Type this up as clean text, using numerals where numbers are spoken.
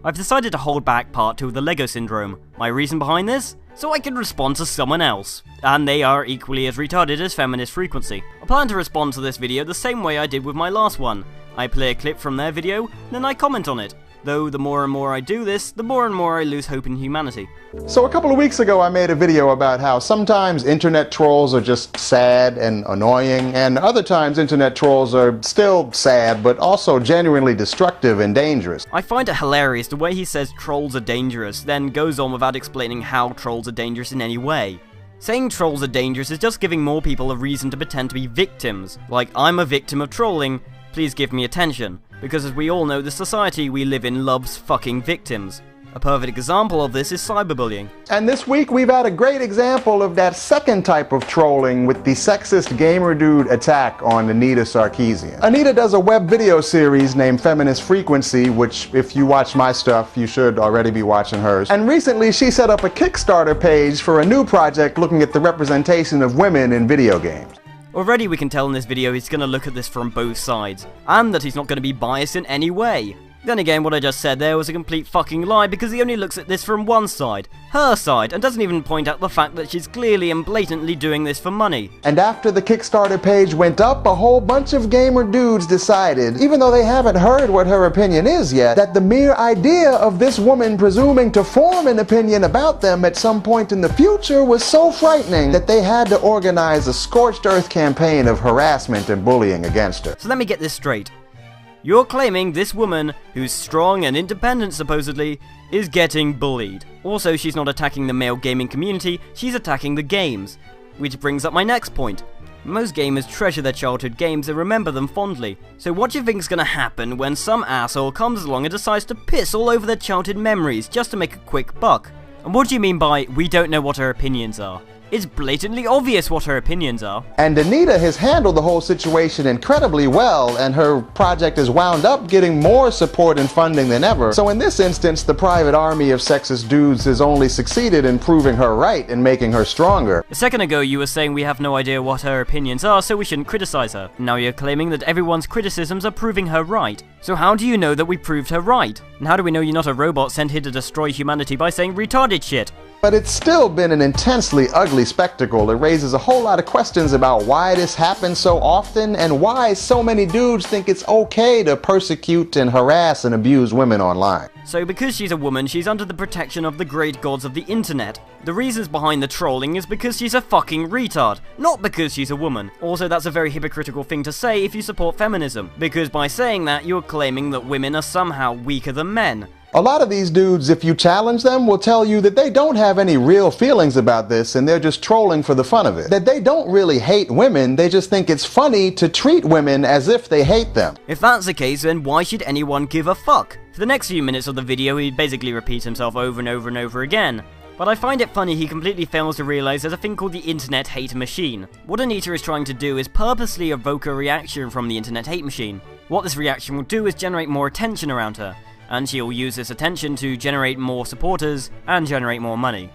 I've decided to hold back part 2 of the Lego Syndrome. My reason behind this? So I can respond to someone else. And they are equally as retarded as Feminist Frequency. I plan to respond to this video the same way I did with my last one. I play a clip from their video, then I comment on it. Though the more and more I do this, the more and more I lose hope in humanity. So a couple of weeks ago I made a video about how sometimes internet trolls are just sad and annoying, and other times internet trolls are still sad, but also genuinely destructive and dangerous. I find it hilarious the way he says trolls are dangerous, then goes on without explaining how trolls are dangerous in any way. Saying trolls are dangerous is just giving more people a reason to pretend to be victims. Like, I'm a victim of trolling, please give me attention. Because as we all know, the society we live in loves fucking victims. A perfect example of this is cyberbullying. And this week we've had a great example of that second type of trolling with the sexist gamer dude attack on Anita Sarkeesian. Anita does a web video series named Feminist Frequency, which if you watch my stuff, you should already be watching hers. And recently she set up a Kickstarter page for a new project looking at the representation of women in video games. Already we can tell in this video he's going to look at this from both sides, and that he's not going to be biased in any way. Then again, what I just said there was a complete fucking lie because he only looks at this from one side, her side, and doesn't even point out the fact that she's clearly and blatantly doing this for money. And after the Kickstarter page went up, a whole bunch of gamer dudes decided, even though they haven't heard what her opinion is yet, that the mere idea of this woman presuming to form an opinion about them at some point in the future was so frightening that they had to organize a scorched earth campaign of harassment and bullying against her. So let me get this straight. You're claiming this woman, who's strong and independent supposedly, is getting bullied. Also, she's not attacking the male gaming community, she's attacking the games. Which brings up my next point. Most gamers treasure their childhood games and remember them fondly. So what do you think's gonna happen when some asshole comes along and decides to piss all over their childhood memories just to make a quick buck? And what do you mean by, we don't know what her opinions are? It's blatantly obvious what her opinions are. And Anita has handled the whole situation incredibly well, and her project has wound up getting more support and funding than ever. So in this instance, the private army of sexist dudes has only succeeded in proving her right and making her stronger. A second ago you were saying we have no idea what her opinions are, so we shouldn't criticize her. Now you're claiming that everyone's criticisms are proving her right. So how do you know that we proved her right? And how do we know you're not a robot sent here to destroy humanity by saying retarded shit? But it's still been an intensely ugly spectacle. It raises a whole lot of questions about why this happens so often and why so many dudes think it's okay to persecute and harass and abuse women online. So because she's a woman, she's under the protection of the great gods of the internet. The reasons behind the trolling is because she's a fucking retard, not because she's a woman. Also, that's a very hypocritical thing to say if you support feminism, because by saying that, you're claiming that women are somehow weaker than men. A lot of these dudes, if you challenge them, will tell you that they don't have any real feelings about this and they're just trolling for the fun of it. That they don't really hate women, they just think it's funny to treat women as if they hate them. If that's the case, then why should anyone give a fuck? For the next few minutes of the video, he basically repeats himself over and over and over again. But I find it funny he completely fails to realize there's a thing called the internet hate machine. What Anita is trying to do is purposely evoke a reaction from the internet hate machine. What this reaction will do is generate more attention around her, and she'll use this attention to generate more supporters and generate more money.